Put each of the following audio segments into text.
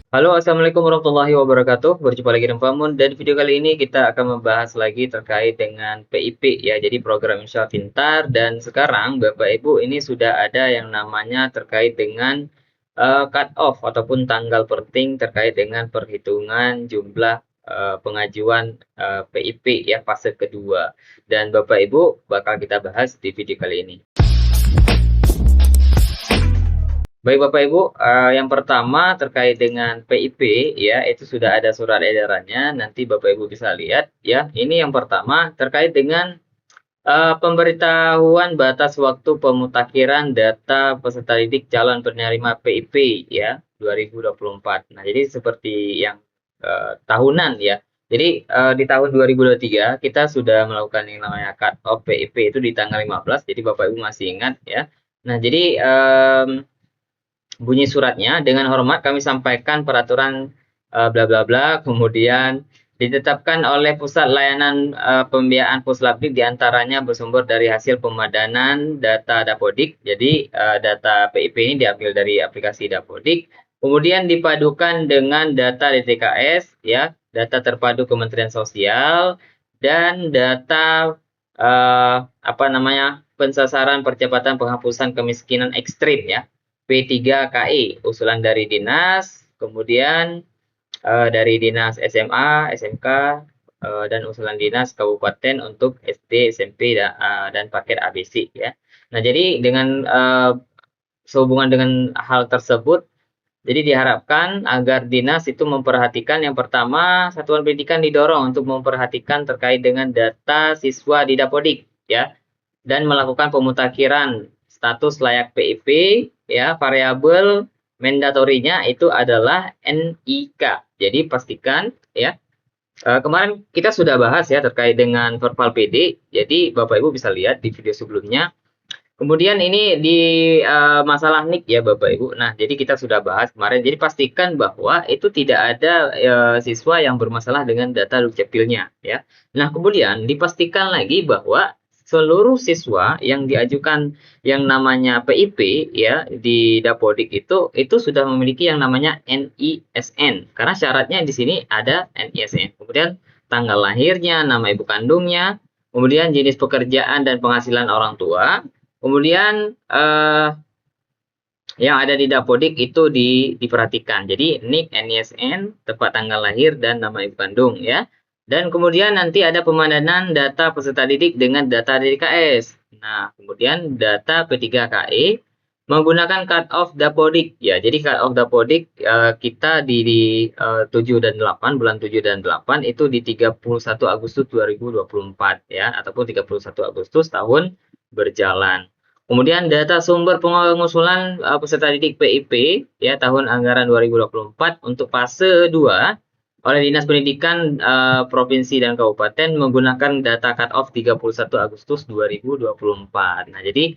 Halo, assalamualaikum warahmatullahi wabarakatuh. Berjumpa lagi dengan Pamun dan video kali ini kita akan membahas lagi terkait dengan PIP ya. Jadi program Indonesia Pintar dan sekarang Bapak Ibu ini sudah ada yang namanya terkait dengan cut off ataupun tanggal penting terkait dengan perhitungan jumlah pengajuan PIP ya fase kedua. Dan Bapak Ibu bakal kita bahas di video kali ini. Baik Bapak Ibu, yang pertama terkait dengan PIP ya, itu sudah ada surat edarannya, nanti Bapak Ibu bisa lihat ya. Ini yang pertama terkait dengan pemberitahuan batas waktu pemutakhiran data peserta didik calon penerima PIP ya 2024. Nah, jadi seperti yang tahunan ya. Jadi di tahun 2023 kita sudah melakukan yang namanya cut off PIP itu di tanggal 15. Jadi Bapak Ibu masih ingat ya. Nah, jadi bunyi suratnya, dengan hormat kami sampaikan peraturan bla bla bla, kemudian ditetapkan oleh Pusat Layanan Pembiayaan Puslapdik diantaranya bersumber dari hasil pemadanan data Dapodik. Jadi data PIP ini diambil dari aplikasi Dapodik, kemudian dipadukan dengan data DTKS, ya, data terpadu Kementerian Sosial, dan data apa namanya pensasaran percepatan penghapusan kemiskinan ekstrim ya. P3KI, usulan dari dinas, kemudian dari dinas SMA, SMK, dan usulan dinas kabupaten untuk SD, SMP, dan paket ABC ya. Nah, jadi dengan sehubungan dengan hal tersebut, jadi diharapkan agar dinas itu memperhatikan yang pertama, satuan pendidikan didorong untuk memperhatikan terkait dengan data siswa di Dapodik ya, dan melakukan pemutakhiran status layak PIP ya, variabel mandatorinya itu adalah NIK. Jadi pastikan ya. Kemarin kita sudah bahas ya terkait dengan verbal PD. Jadi Bapak Ibu bisa lihat di video sebelumnya. Kemudian ini di masalah NIK ya Bapak Ibu. Nah, jadi kita sudah bahas kemarin. Jadi pastikan bahwa itu tidak ada siswa yang bermasalah dengan data dukcapilnya ya. Nah, kemudian dipastikan lagi bahwa seluruh siswa yang diajukan yang namanya PIP ya di Dapodik itu sudah memiliki yang namanya NISN. Karena syaratnya di sini ada NISN. Kemudian tanggal lahirnya, nama ibu kandungnya, kemudian jenis pekerjaan dan penghasilan orang tua. Kemudian yang ada di Dapodik itu diperhatikan. Jadi NIK, NISN, tepat tanggal lahir dan nama ibu kandung ya. Dan kemudian nanti ada pemadanan data peserta didik dengan data DKS. Nah, kemudian data P3KE menggunakan cut off Dapodik ya. Jadi cut off Dapodik kita di 7 dan 8 bulan 7 dan 8 itu di 31 Agustus 2024 ya ataupun 31 Agustus tahun berjalan. Kemudian data sumber pengusulan peserta didik PIP ya tahun anggaran 2024 untuk fase 2 oleh Dinas Pendidikan Provinsi dan Kabupaten menggunakan data cut off 31 Agustus 2024. Nah, jadi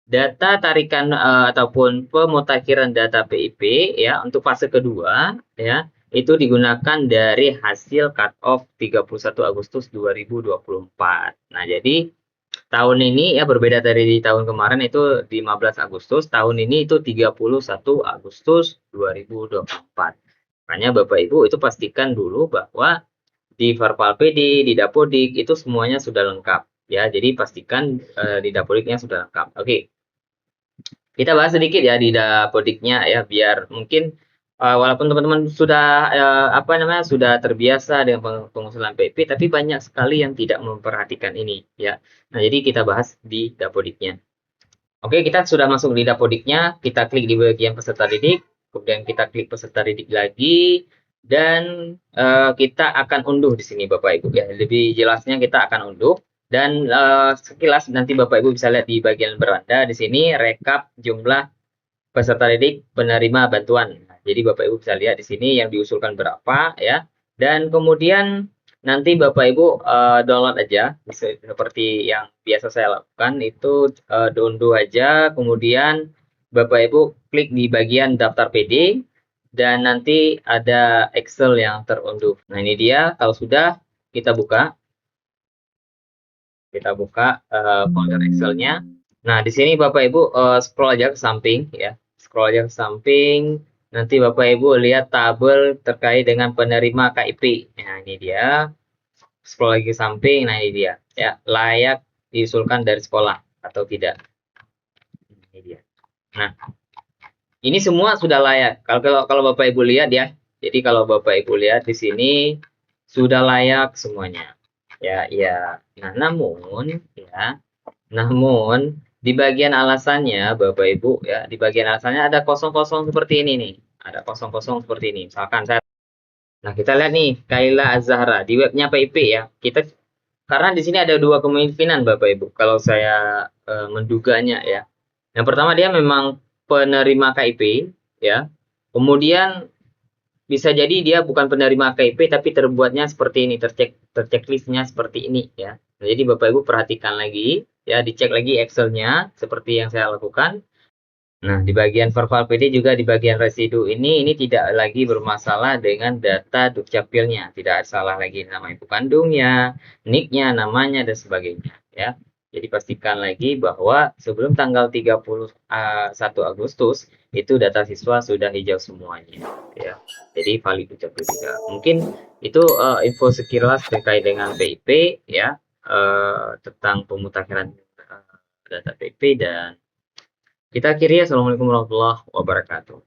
data tarikan ataupun pemutakhiran data PIP ya untuk fase kedua ya itu digunakan dari hasil cut off 31 Agustus 2024. Nah, jadi tahun ini ya berbeda dari di tahun kemarin itu 15 Agustus, tahun ini itu 31 Agustus 2024. Makanya Bapak Ibu itu pastikan dulu bahwa di Verpal PD, di Dapodik itu semuanya sudah lengkap ya. Jadi pastikan di Dapodiknya sudah lengkap. Oke. Kita bahas sedikit ya di Dapodiknya ya biar mungkin walaupun teman-teman sudah apa namanya sudah terbiasa dengan pengusulan PP tapi banyak sekali yang tidak memperhatikan ini ya. Nah, jadi kita bahas di Dapodiknya. Oke, kita sudah masuk di Dapodiknya, kita klik di bagian peserta didik, kemudian kita klik peserta didik lagi dan kita akan unduh di sini Bapak Ibu ya. Lebih jelasnya kita akan unduh. Dan sekilas nanti Bapak Ibu bisa lihat di bagian beranda di sini rekap jumlah peserta didik penerima bantuan. Nah, jadi Bapak Ibu bisa lihat di sini yang diusulkan berapa ya. Dan kemudian nanti Bapak Ibu download aja seperti yang biasa saya lakukan itu download aja. Kemudian Bapak Ibu klik di bagian daftar PD dan nanti ada Excel yang terunduh. Nah, ini dia. Kalau sudah kita buka folder Excel-nya. Nah, di sini Bapak Ibu scroll aja ke samping ya. Scroll aja ke samping. nanti Bapak Ibu lihat tabel terkait dengan penerima KIP. Nah, ini dia. Scroll lagi ke samping, nah ini dia. Ya, layak diusulkan dari sekolah atau tidak. Ini dia. Nah, ini semua sudah layak. Kalau Bapak Ibu lihat ya. Jadi kalau Bapak Ibu lihat di sini sudah layak semuanya. Ya, ya. Nah, namun di bagian alasannya Bapak Ibu ya, di bagian alasannya ada kosong-kosong seperti ini nih. Ada kosong-kosong seperti ini. Misalkan nah kita lihat nih Kaila Azhara di webnya PIP ya. Karena di sini ada dua kemungkinan Bapak Ibu. Kalau saya menduganya ya. Yang pertama dia memang penerima KIP ya. Kemudian bisa jadi dia bukan penerima KIP tapi terbuatnya seperti ini, terchecklistnya seperti ini ya. Nah, jadi Bapak Ibu perhatikan lagi ya, dicek lagi Excelnya seperti yang saya lakukan. Nah, di bagian verbal PD juga di bagian residu ini tidak lagi bermasalah dengan data dukcapilnya, tidak salah lagi nama ibu kandungnya, NIK-nya, namanya dan sebagainya ya. Jadi pastikan lagi bahwa sebelum tanggal 31 Agustus itu data siswa sudah hijau semuanya ya. Jadi valid dukcapil juga. Mungkin itu info sekilas terkait dengan PIP ya, tentang pemutakhiran data PIP dan kita akhiri. Assalamualaikum warahmatullahi wabarakatuh.